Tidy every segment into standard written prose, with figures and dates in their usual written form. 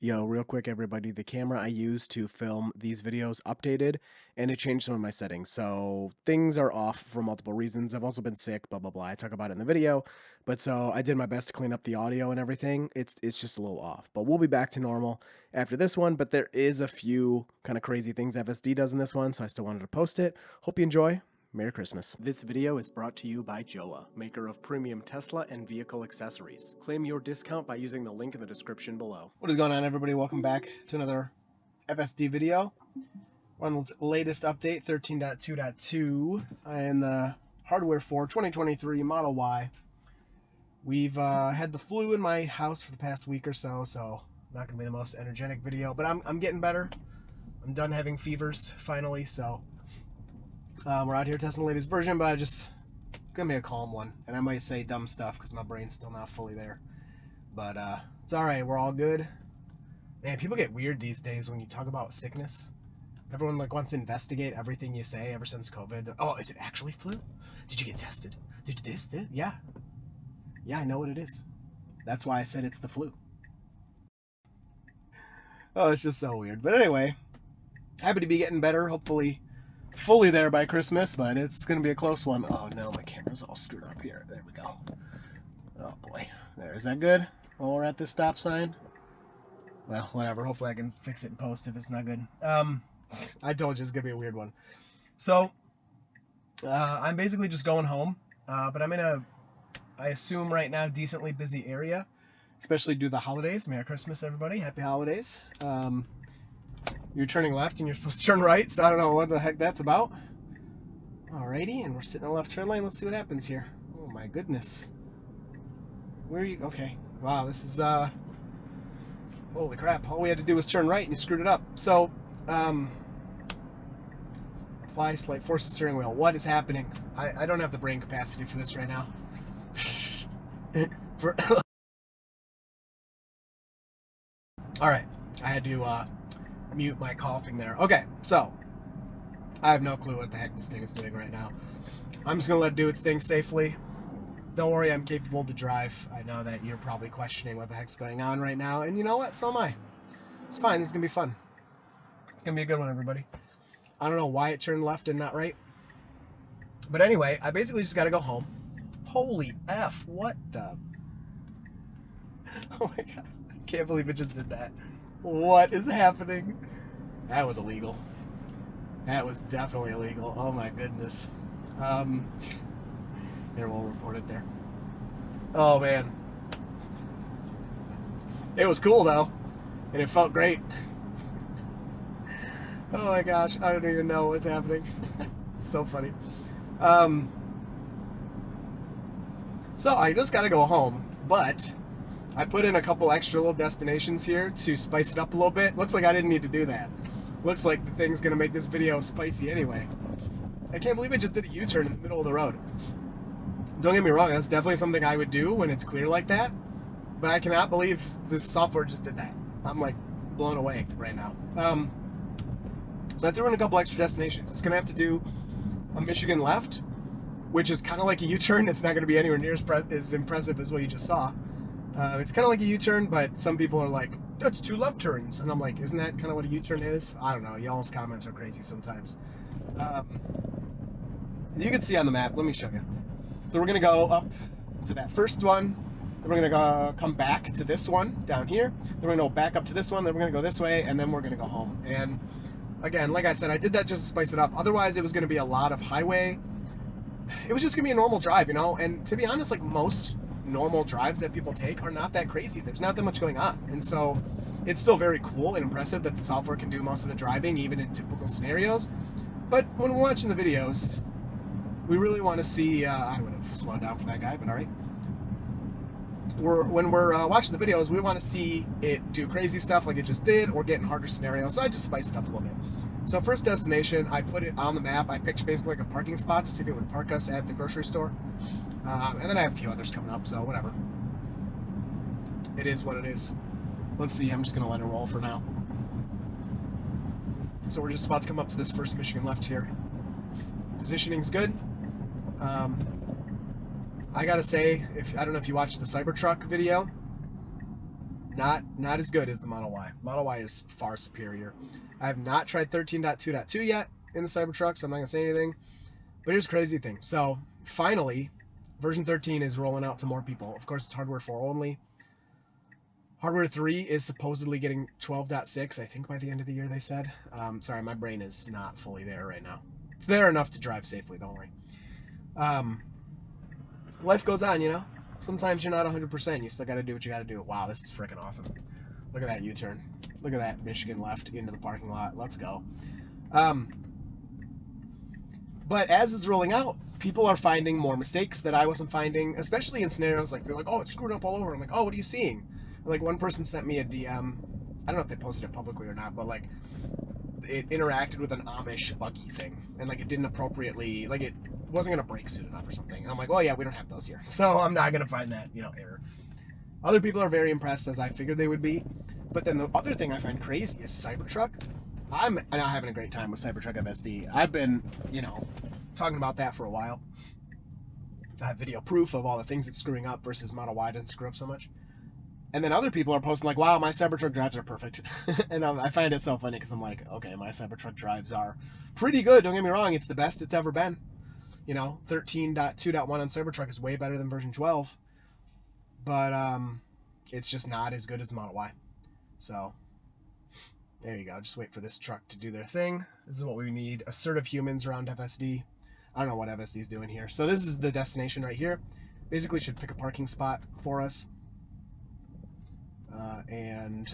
Yo, real quick, everybody, the camera I use to film these videos updated and it changed some of my settings. So things are off for multiple reasons. I've also been sick, blah, blah, blah. I talk about it in the video. But so I did my best to clean up the audio and everything. It's just a little off. But we'll be back to normal after this one. But there is a few kind of crazy things FSD does in this one. So I still wanted to post it. Hope you enjoy. Merry Christmas. This video is brought to you by Joa, maker of premium Tesla and vehicle accessories. Claim your discount by using the link in the description below. What is going on, everybody? Welcome back to another FSD video. We're on the latest update, 13.2.2, and the hardware for 2023 Model Y. We've had the flu in my house for the past week or so, not going to be the most energetic video, but I'm getting better. I'm done having fevers, finally, so... we're out here testing the latest version, but just gonna be a calm one. And I might say dumb stuff because my brain's still not fully there. But it's alright, we're all good. Man, people get weird these days when you talk about sickness. Everyone wants to investigate everything you say ever since COVID. Oh, is it actually flu? Did you get tested? Did this? Yeah. Yeah, I know what it is. That's why I said it's the flu. Oh, it's just so weird. But anyway, happy to be getting better, hopefully fully there by Christmas, but it's gonna be a close one. Oh no, my camera's all screwed up here. There we go. Oh boy. There, is that good? While we're at this stop sign? Well, whatever. Hopefully I can fix it in post if it's not good. I told you it's gonna be a weird one. So, I'm basically just going home, but I'm in a, I assume right now, decently busy area, especially due to the holidays. Merry Christmas, everybody. Happy holidays. You're turning left and you're supposed to turn right, so I don't know what the heck that's about. Alrighty, and we're sitting in the left turn lane. Let's see what happens here. Oh my goodness. Where are you? Okay. Wow, this is, holy crap. All we had to do was turn right and you screwed it up. So, apply slight force to steering wheel. What is happening? I don't have the brain capacity for this right now. Alright, I had to, mute my coughing there. Okay, so I have no clue what the heck this thing is doing right now. I'm just gonna let it do its thing safely. Don't worry, I'm capable to drive. I know that you're probably questioning what the heck's going on right now, and you know what? So am I. It's fine. It's gonna be fun. It's gonna be a good one, everybody. I don't know why it turned left and not right, but anyway, I basically just gotta go home. Holy F! What the? Oh my god! I can't believe it just did that. What is happening? That was illegal. That was definitely illegal. Oh my goodness. Here, we'll report it there. Oh man. It was cool though. And it felt great. Oh my gosh, I don't even know what's happening. It's so funny. So I just gotta go home, but I put in a couple extra little destinations here to spice it up a little bit. Looks like I didn't need to do that. Looks like the thing's gonna make this video spicy anyway. I can't believe it just did a U-turn in the middle of the road. Don't get me wrong, that's definitely something I would do when it's clear like that, but I cannot believe this software just did that. I'm like blown away right now. So I threw in a couple extra destinations. It's gonna have to do a Michigan left, which is kind of like a U-turn. It's not gonna be anywhere near as impressive as what you just saw. It's kind of like a U-turn, but some people are like, that's 2 left turns. And I'm like, isn't that kind of what a U-turn is? I don't know. Y'all's comments are crazy sometimes. You can see on the map. Let me show you. So we're going to go up to that first one. Then we're going to go come back to this one down here. Then we're going to go back up to this one. Then we're going to go this way. And then we're going to go home. And again, like I said, I did that just to spice it up. Otherwise, it was going to be a lot of highway. It was just going to be a normal drive, you know? And to be honest, like most normal drives that people take are not that crazy. There's not that much going on, and so it's still very cool and impressive that the software can do most of the driving even in typical scenarios. But when we're watching the videos, we really want to see I would have slowed down for that guy, but all right. When we're watching the videos, we want to see it do crazy stuff like it just did, or get in harder scenarios. So I just spiced it up a little bit. So first destination, I put it on the map. I picked basically like a parking spot to see if it would park us at the grocery store. And then I have a few others coming up, so whatever. It is what it is. Let's see, I'm just going to let it roll for now. So we're just about to come up to this first Michigan left here. Positioning's good. I gotta say, I don't know if you watched the Cybertruck video. not as good as the Model Y. Model Y is far superior. I have not tried 13.2.2 yet in the Cybertruck, so I'm not gonna say anything. But here's the crazy thing. So finally, version 13 is rolling out to more people. Of course, it's hardware 4 only. Hardware 3 is supposedly getting 12.6, I think, by the end of the year, they said. Sorry, my brain is not fully there right now. It's there enough to drive safely, don't worry. Life goes on, you know? Sometimes you're not 100%. You still got to do what you got to do. Wow, this is freaking awesome. Look at that U-turn. Look at that Michigan left into the parking lot. Let's go. But as it's rolling out, people are finding more mistakes that I wasn't finding, especially in scenarios like, they're like, oh, it's screwed up all over. I'm like, oh, what are you seeing? Like, one person sent me a DM. I don't know if they posted it publicly or not, but like, it interacted with an Amish buggy thing, and like, it didn't appropriately, like, it wasn't gonna brake suit enough or something. And I'm like, oh yeah, we don't have those here, so I'm not gonna find that, you know, error. Other people are very impressed, as I figured they would be. But then the other thing I find crazy is Cybertruck. I'm not having a great time with Cybertruck FSD. I've been, you know, talking about that for a while. I have video proof of all the things it's screwing up versus Model Y doesn't screw up so much. And then other people are posting like, wow, my Cybertruck drives are perfect. And I find it so funny because I'm like, okay, my Cybertruck drives are pretty good. Don't get me wrong. It's the best it's ever been. You know, 13.2.1 on Cybertruck is way better than version 12. But it's just not as good as the Model Y. So there you go. Just wait for this truck to do their thing. This is what we need. Assertive humans around FSD. I don't know what FSD is doing here. So this is the destination right here. Basically should pick a parking spot for us. And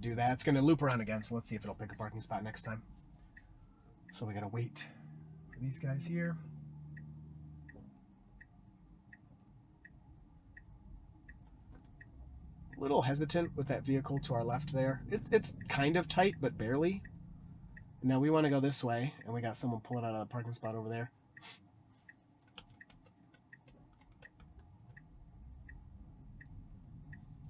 do that. It's going to loop around again, so let's see if it'll pick a parking spot next time. So we got to wait for these guys here. A little hesitant with that vehicle to our left there. It's kind of tight, but barely. Now we want to go this way, and we got someone pulling out of the parking spot over there.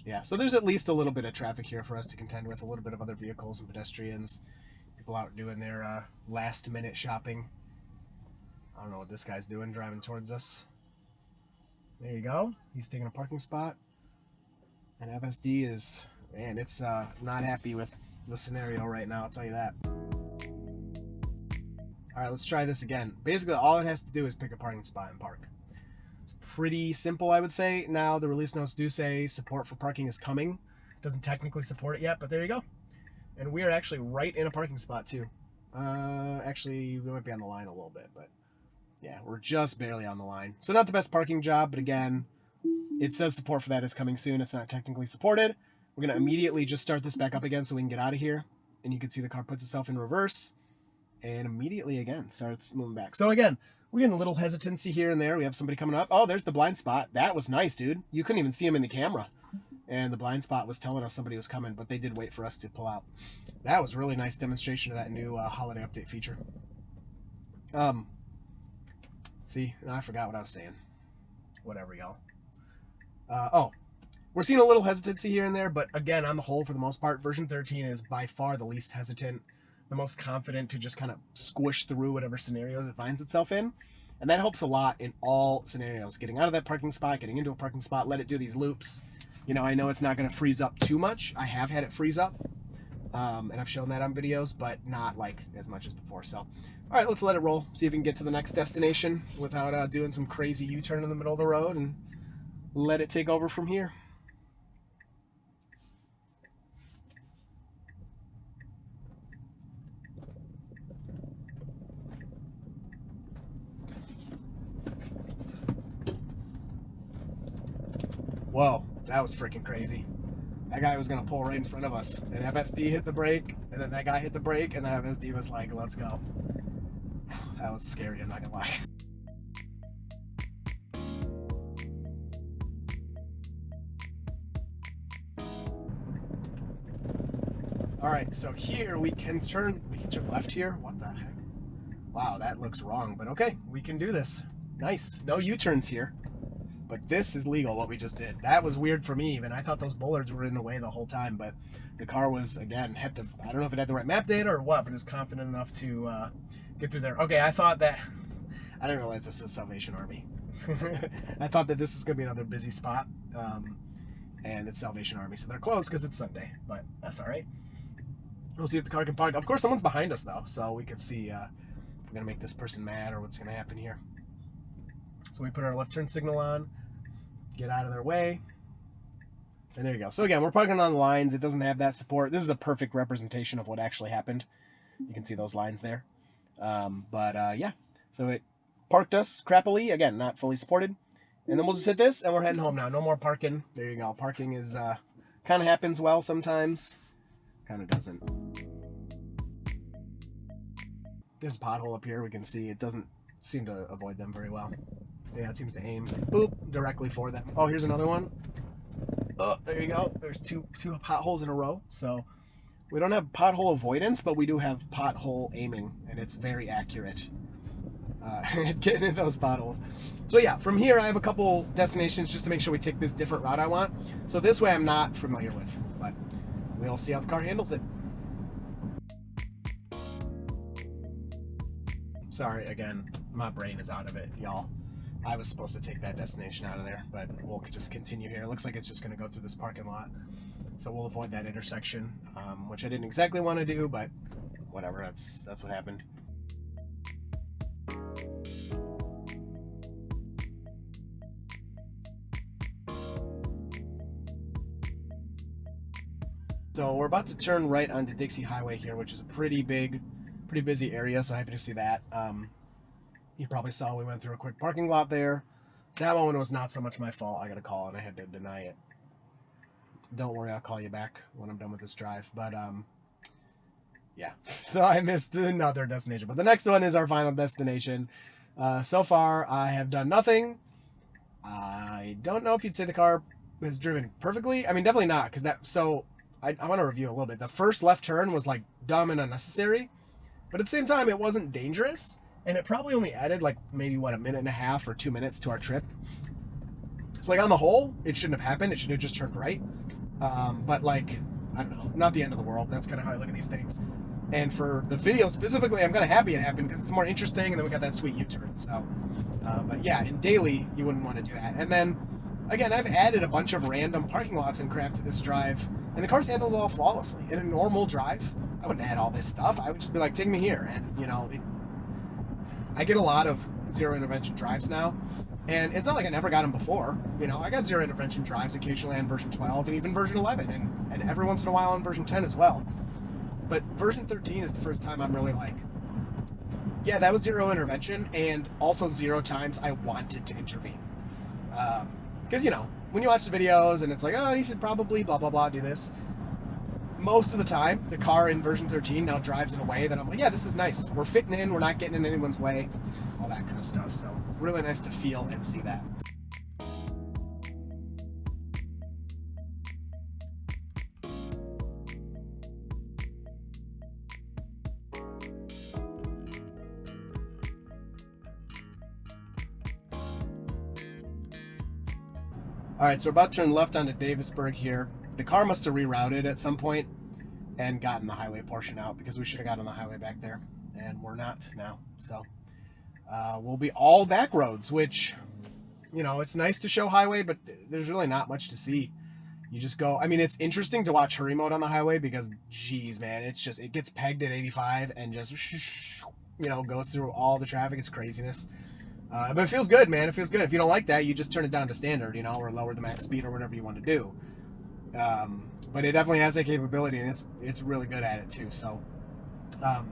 Yeah, so there's at least a little bit of traffic here for us to contend with, a little bit of other vehicles and pedestrians, people out doing their last-minute shopping. I don't know what this guy's doing, driving towards us. There you go. He's taking a parking spot. And FSD is, man, it's not happy with the scenario right now, I'll tell you that. All right, let's try this again. Basically, all it has to do is pick a parking spot and park. Pretty simple, I would say. Now the release notes do say support for parking is coming. Doesn't technically support it yet, but there you go. And we are actually right in a parking spot too. Actually, we might be on the line a little bit, but yeah, we're just barely on the line. So not the best parking job, but again, it says support for that is coming soon. It's not technically supported. We're gonna immediately just start this back up again so we can get out of here. And you can see the car puts itself in reverse and immediately again starts moving back. So again, we're getting a little hesitancy here and there. We have somebody coming up. Oh, there's the blind spot. That was nice, dude. You couldn't even see him in the camera. And the blind spot was telling us somebody was coming, but they did wait for us to pull out. That was a really nice demonstration of that new holiday update feature. See, I forgot what I was saying. Whatever, y'all. Oh, we're seeing a little hesitancy here and there, but again, on the whole, for the most part, version 13 is by far the least hesitant, the most confident to just kind of squish through whatever scenarios it finds itself in. And that helps a lot in all scenarios. Getting out of that parking spot, getting into a parking spot, let it do these loops. You know, I know it's not going to freeze up too much. I have had it freeze up, and I've shown that on videos, but not like as much as before. So, all right, let's let it roll. See if we can get to the next destination without doing some crazy U-turn in the middle of the road, and let it take over from here. Whoa, that was freaking crazy. That guy was going to pull right in front of us. And FSD hit the brake, and then that guy hit the brake, and then FSD was like, let's go. That was scary, I'm not going to lie. All right, so here we can turn left here. What the heck? Wow, that looks wrong, but okay, we can do this. Nice. No U-turns here. But this is legal, what we just did. That was weird for me even. I thought those bollards were in the way the whole time, but the car was, again, I don't know if it had the right map data or what, but it was confident enough to get through there. Okay, I thought that, I didn't realize this was Salvation Army. I thought that this was going to be another busy spot. and it's Salvation Army, so they're closed because it's Sunday, but that's all right. We'll see if the car can park. Of course, someone's behind us, though, so we can see if we're going to make this person mad or what's going to happen here. So we put our left turn signal on, get out of their way, and there you go. So again, we're parking on the lines. It doesn't have that support. This is a perfect representation of what actually happened. You can see those lines there. Yeah, so it parked us crappily. Again, not fully supported. And then we'll just hit this, and we're heading home now. No more parking. There you go. Parking is kind of happens well sometimes. Kind of doesn't. There's a pothole up here. We can see it doesn't seem to avoid them very well. Yeah, it seems to aim, boop, directly for them. Oh, here's another one. Oh, there you go. There's two potholes in a row. So we don't have pothole avoidance, but we do have pothole aiming, and it's very accurate at getting in those potholes. So yeah, from here I have a couple destinations just to make sure we take this different route I want. So this way I'm not familiar with, but we'll see how the car handles it. Sorry, again, my brain is out of it, y'all. I was supposed to take that destination out of there, but we'll just continue here. It looks like it's just going to go through this parking lot. So we'll avoid that intersection, which I didn't exactly want to do, but whatever, that's what happened. So we're about to turn right onto Dixie Highway here, which is a pretty busy area, so happy to see that. You probably saw we went through a quick parking lot there. That one was not so much my fault. I got a call and I had to deny it. Don't worry, I'll call you back when I'm done with this drive. But yeah, so I missed another destination. But the next one is our final destination. So far, I have done nothing. I don't know if you'd say the car has driven perfectly. I mean, definitely not, because I want to review a little bit. The first left turn was like dumb and unnecessary, but at the same time, it wasn't dangerous, and it probably only added like maybe a minute and a half or 2 minutes to our trip. So like on the whole, it shouldn't have happened. It should have just turned right. But like, I don't know, not the end of the world. That's kind of how I look at these things. And for the video specifically, I'm kind of happy it happened because it's more interesting, and then we got that sweet U-turn. So, but yeah, in daily, you wouldn't want to do that. And then, again, I've added a bunch of random parking lots and crap to this drive, and the car's handled it all flawlessly. In a normal drive, I wouldn't add all this stuff. I would just be like, take me here. And, you know, I get a lot of zero intervention drives now, and it's not like I never got them before. You know, I got zero intervention drives occasionally on version 12 and even version 11, and every once in a while on version 10 as well. But version 13 is the first time I'm really like, yeah, that was zero intervention, and also 0 times I wanted to intervene. Because, you know, when you watch the videos and it's like, oh, you should probably blah, blah, blah, do this. Most of the time, the car in version 13 now drives in a way that I'm like, yeah, this is nice. We're fitting in, we're not getting in anyone's way, all that kind of stuff. So really nice to feel and see that. All right, so we're about to turn left onto Davisburg here. The car must have rerouted at some point and gotten the highway portion out, because we should have gotten the highway back there, and we're not now. So we'll be all back roads, which, you know, it's nice to show highway, but there's really not much to see. You just go, I mean, it's interesting to watch hurry mode on the highway because, geez, man, it's just, it gets pegged at 85 and just, you know, goes through all the traffic. It's craziness. But it feels good, man. It feels good. If you don't like that, you just turn it down to standard, you know, or lower the max speed or whatever you want to do. But it definitely has that capability, and it's really good at it too. So I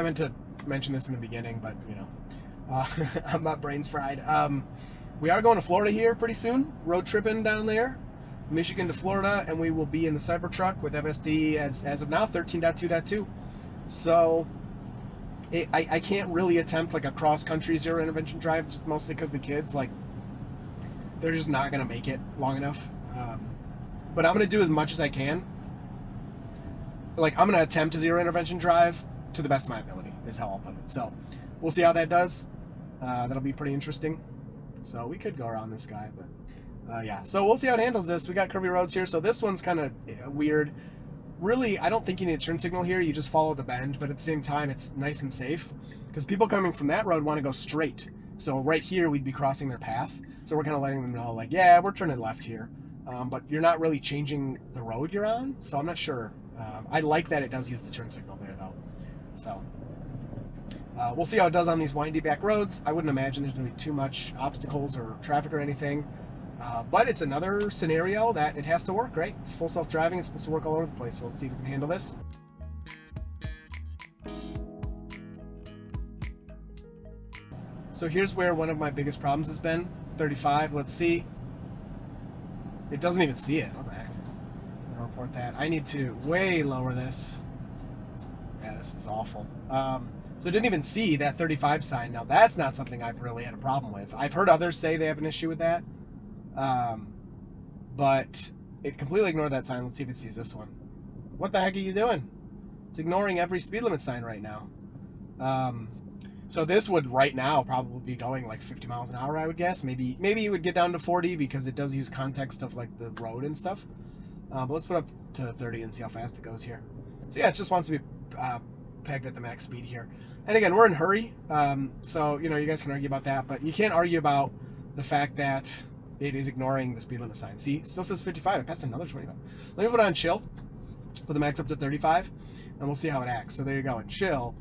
meant to mention this in the beginning, but, you know, my brain's fried. We are going to Florida here pretty soon, road tripping down there, Michigan to Florida, and we will be in the Cybertruck with FSD as of now 13.2.2. So I can't really attempt like a cross-country zero intervention drive, just mostly because the kids, like, they're just not going to make it long enough. But I'm going to do as much as I can. Like, I'm going to attempt a zero intervention drive to the best of my ability, is how I'll put it. So we'll see how that does. That'll be pretty interesting. So we could go around this guy, but yeah. So we'll see how it handles this. We got curvy roads here. So this one's kind of weird. Really, I don't think you need a turn signal here. You just follow the bend, but at the same time, it's nice and safe because people coming from that road want to go straight. So right here, we'd be crossing their path. So we're kind of letting them know, like, yeah, we're turning left here. but you're not really changing the road you're on, so I'm not sure. I like that it does use the turn signal there, though. So we'll see how it does on these windy back roads. I wouldn't imagine there's going to be too much obstacles or traffic or anything. But it's another scenario that it has to work, right? It's full self-driving. It's supposed to work all over the place. So let's see if we can handle this. So here's where one of my biggest problems has been. 35, let's see. It doesn't even see it. What the heck? I'm going to report that. I need to way lower this. Yeah, this is awful. So it didn't even see that 35 sign. Now, that's not something I've really had a problem with. I've heard others say they have an issue with that. But it completely ignored that sign. Let's see if it sees this one. What the heck are you doing? It's ignoring every speed limit sign right now. So this would right now probably be going like 50 miles an hour, I would guess. Maybe it would get down to 40 because it does use context of like the road and stuff. But let's put up to 30 and see how fast it goes here. So yeah, it just wants to be pegged at the max speed here. And again, we're in a hurry. So, you know, you guys can argue about that, but you can't argue about the fact that it is ignoring the speed limit sign. See, it still says 55. It passed another 25. Let me put it on chill. Put the max up to 35, and we'll see how it acts. So there you go. In chill,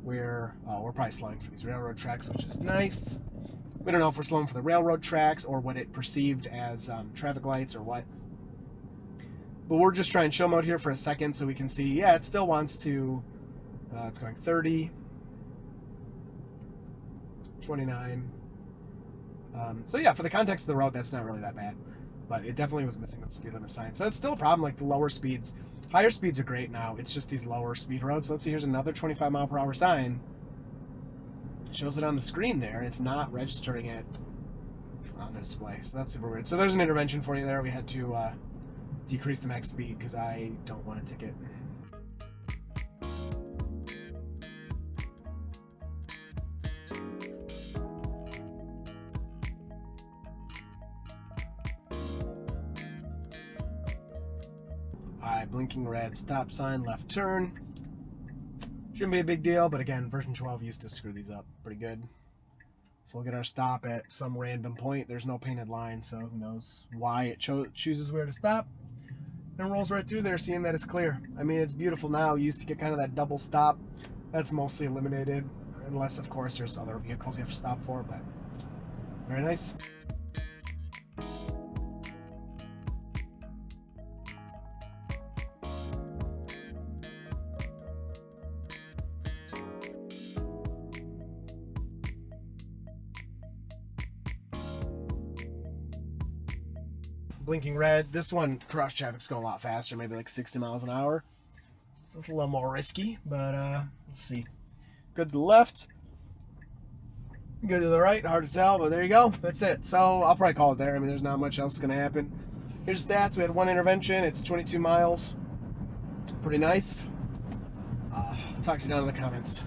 we're probably slowing for these railroad tracks, which is nice. We don't know if we're slowing for the railroad tracks or what it perceived as traffic lights or what. But we're just trying chill mode here for a second so we can see, yeah, it still wants to, it's going 30, 29. So yeah, for the context of the road, that's not really that bad. But it definitely was missing the speed limit sign. So it's still a problem, like the lower speeds. Higher speeds are great now. It's just these lower speed roads. So let's see, here's another 25 mile per hour sign. It shows it on the screen there. It's not registering it on the display. So that's super weird. So there's an intervention for you there. We had to decrease the max speed because I don't want a ticket. Alright, blinking red, stop sign, left turn. Shouldn't be a big deal, but again, version 12 used to screw these up pretty good. So we'll get our stop at some random point. There's no painted line, so who knows why it chooses where to stop. And rolls right through there, seeing that it's clear. I mean, it's beautiful now. You used to get kind of that double stop. That's mostly eliminated, unless, of course, there's other vehicles you have to stop for, but very nice. Blinking red. This one, cross traffic's going a lot faster, maybe like 60 miles an hour. So it's a little more risky, but let's see. Good to the left. Good to the right, hard to tell, but there you go. That's it. So I'll probably call it there. I mean, there's not much else going to happen. Here's the stats. We had one intervention. It's 22 miles. Pretty nice. I'll talk to you down in the comments.